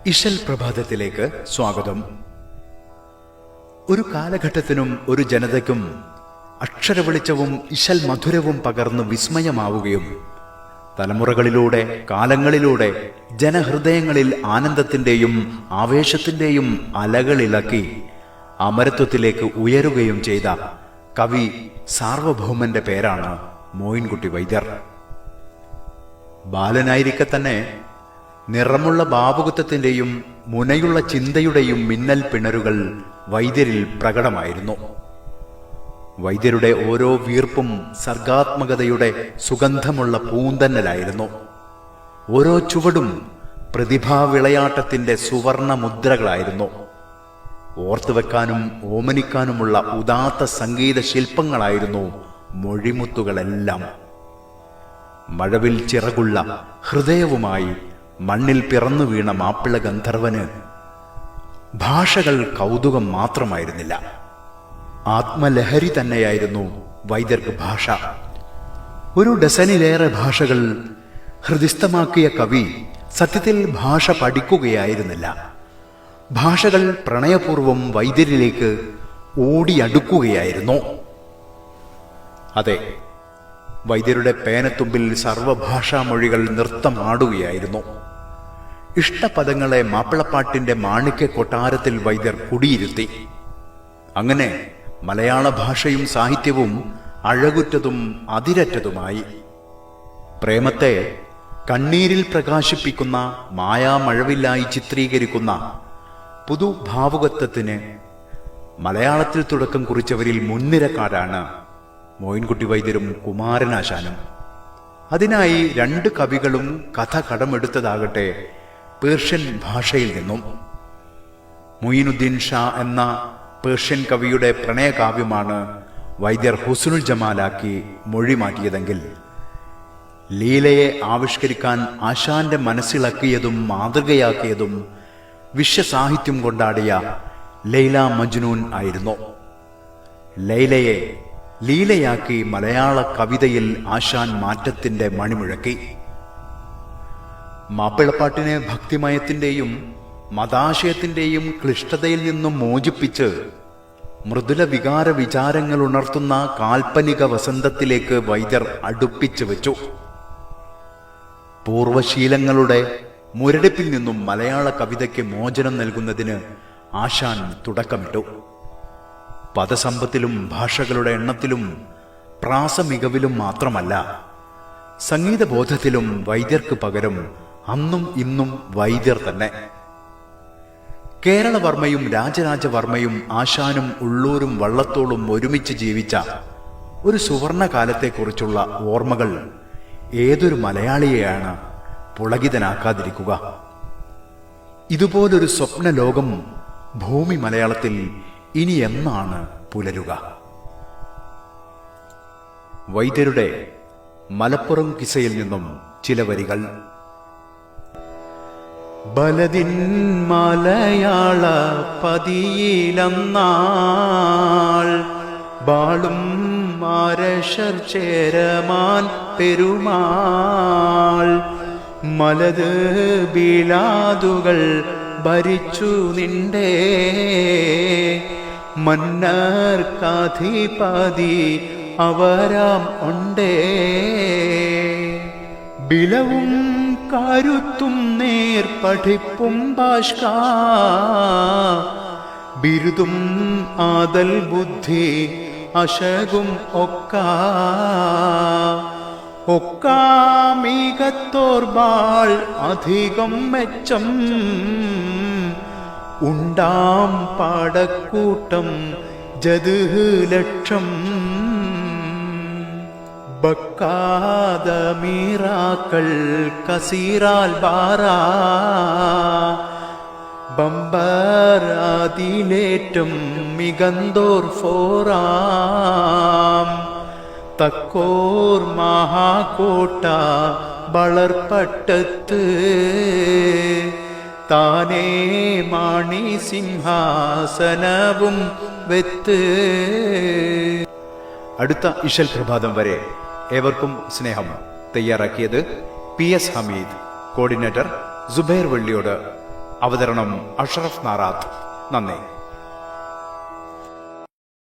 ഇശൽ പ്രഭാതത്തിലേക്ക് സ്വാഗതം. ഒരു കാലഘട്ടത്തിനും ഒരു ജനതയ്ക്കും അക്ഷരവെളിച്ചവും ഇശൽ മധുരവും പകർന്ന് വിസ്മയമാവുകയും തലമുറകളിലൂടെ കാലങ്ങളിലൂടെ ജനഹൃദയങ്ങളിൽ ആനന്ദത്തിന്റെയും ആവേശത്തിന്റെയും അലകളിളക്കി അമരത്വത്തിലേക്ക് ഉയരുകയും ചെയ്ത കവി സാർവഭൗമന്റെ പേരാണ് മോയിൻകുട്ടി വൈദ്യർ. ബാലനായിരിക്കെ തന്നെ നിറമുള്ള ഭാവുകത്വത്തിന്റെയും മുനയുള്ള ചിന്തയുടെയും മിന്നൽ പിണരുകൾ വൈദ്യരിൽ പ്രകടമായിരുന്നു. വൈദ്യരുടെ ഓരോ വീർപ്പും സർഗാത്മകതയുടെ സുഗന്ധമുള്ള പൂന്തന്നലായിരുന്നു. ഓരോ ചുവടും പ്രതിഭാ വിളയാട്ടത്തിന്റെ സുവർണ മുദ്രകളായിരുന്നു. ഓർത്തുവെക്കാനും ഓമനിക്കാനുമുള്ള ഉദാത്ത സംഗീത ശില്പങ്ങളായിരുന്നു മൊഴിമുത്തുകളെല്ലാം. മഴവിൽ ചിറകുള്ള ഹൃദയവുമായി മണ്ണിൽ പിറന്നു വീണ മാപ്പിള ഗന്ധർവന് ഭാഷകൾ കൗതുകം മാത്രമായിരുന്നില്ല, ആത്മലഹരി തന്നെയായിരുന്നു വൈദ്യർക്ക് ഭാഷ. ഒരു ഡസനിലേറെ ഭാഷകൾ ഹൃദിസ്ഥമാക്കിയ കവി സത്യത്തിൽ ഭാഷ പഠിക്കുകയായിരുന്നില്ല. ഭാഷകൾ പ്രണയപൂർവം വൈദ്യരിലേക്ക് ഓടിയടുക്കുകയായിരുന്നു. അതെ, വൈദ്യരുടെ പേനത്തുമ്പിൽ സർവഭാഷാ മൊഴികൾ നൃത്തമാടുകയായിരുന്നു. ഇഷ്ടപദങ്ങളെ മാപ്പിളപ്പാട്ടിന്റെ മാണിക്യ കൊട്ടാരത്തിൽ വൈദ്യർ കുടിയിരുത്തി. അങ്ങനെ മലയാള ഭാഷയും സാഹിത്യവും അഴകുറ്റതും അതിരറ്റതുമായി. പ്രേമത്തെ കണ്ണീരിൽ പ്രകാശിപ്പിക്കുന്ന മായാമഴവില്ലായി ചിത്രീകരിക്കുന്ന പുതുഭാവുകത്വത്തിന് മലയാളത്തിൽ തുടക്കം കുറിച്ചവരിൽ മുൻനിരക്കാരാണ് മോയിൻകുട്ടി വൈദ്യരും കുമാരനാശാനും. അതിനായി രണ്ട് കവികളും കഥ കടമെടുത്തതാകട്ടെ പേർഷ്യൻ ഭാഷയിൽ നിന്നും. മുയിനുദ്ദീൻ ഷാ എന്ന പേർഷ്യൻ കവിയുടെ പ്രണയകാവ്യമാണ് വൈദ്യർ ഹുസ്നുൽ ജമാലാക്കി മൊഴി മാറ്റിയതെങ്കിൽ, ലീലയെ ആവിഷ്കരിക്കാൻ ആശാന്റെ മനസ്സിളക്കിയതും മാതൃകയാക്കിയതും വിശ്വസാഹിത്യം കൊണ്ടാടിയ ലൈല മജ്നൂൻ ആയിരുന്നു. ലൈലയെ ലീലയാക്കി മലയാള കവിതയിൽ ആശാൻ മാറ്റത്തിന്റെ മണിമുഴക്കി. മാപ്പിളപ്പാട്ടിനെ ഭക്തിമയത്തിന്റെയും മതാശയത്തിന്റെയും ക്ലിഷ്ടതയിൽ നിന്നും മോചിപ്പിച്ച് മൃദുല വികാര വിചാരങ്ങൾ ഉണർത്തുന്ന കാൽപ്പനിക വസന്തത്തിലേക്ക് വൈദ്യർ അടുപ്പിച്ചു വെച്ചു. പൂർവശീലങ്ങളുടെ മുരടിപ്പിൽ നിന്നും മലയാള കവിതയ്ക്ക് മോചനം നൽകുന്നതിന് ആശാൻ തുടക്കമിട്ടു. പദസമ്പത്തിലും ഭാഷകളുടെ എണ്ണത്തിലും പ്രാസമികവിലും മാത്രമല്ല, സംഗീതബോധത്തിലും വൈദ്യർക്ക് പകരം അന്നും ഇന്നും വൈദ്യർ തന്നെ. കേരളവർമ്മയും രാജരാജവർമ്മയും ആശാനും ഉള്ളൂരും വള്ളത്തോളും ഒരുമിച്ച് ജീവിച്ച ഒരു സുവർണകാലത്തെക്കുറിച്ചുള്ള ഓർമ്മകൾ ഏതൊരു മലയാളിയെയാണ് പുളകിതനാക്കാതിരിക്കുക? ഇതുപോലൊരു സ്വപ്ന ലോകം ഭൂമി മലയാളത്തിൽ ഇനി എന്നാണ് പുലരുക? വൈദ്യരുടെ മലപ്പുറം കിസയിൽ നിന്നും ചില വരികൾ. ബലദിൻ മലയാള പതിയിലന്നാൾ ബാളും മാരശർ ചേരമാൻ പെരുമാൾ മലത് ബിലാദുകൾ ഭരിച്ചു നിന്റെ മന്നർക്കാധിപതി അവരാം ഉണ്ടേ. ബിലവും കരുത്തും നേർപഠിപ്പും ഭാഷ്ക ബിരുദും ആദൽ ബുദ്ധി അശകും ഒക്കാമികത്തോർബാൾ അധികം മെച്ചം ഉണ്ടാം പാടക്കൂട്ടം ജദ്ഹ് ബക്കാദമീറാക്കൾ കസീറാൽ ബാറാ ബമ്പറാതിലേറ്റം മികന്തോർ ഫോറാം തക്കോർ മഹാകോട്ട വളർപ്പട്ടത്ത് താനേ മാണി സിംഹാസനവും വെത്ത്. അടുത്ത ഇശൽ പ്രഭാതം വരെ ഏവർക്കും സ്നേഹം. തയ്യാറാക്കിയത് PS ഹമീദ്, കോർഡിനേറ്റർ സുബൈർ വള്ളിയോട്. അവതരണം അഷറഫ് നാറാത്ത്. നന്ദി.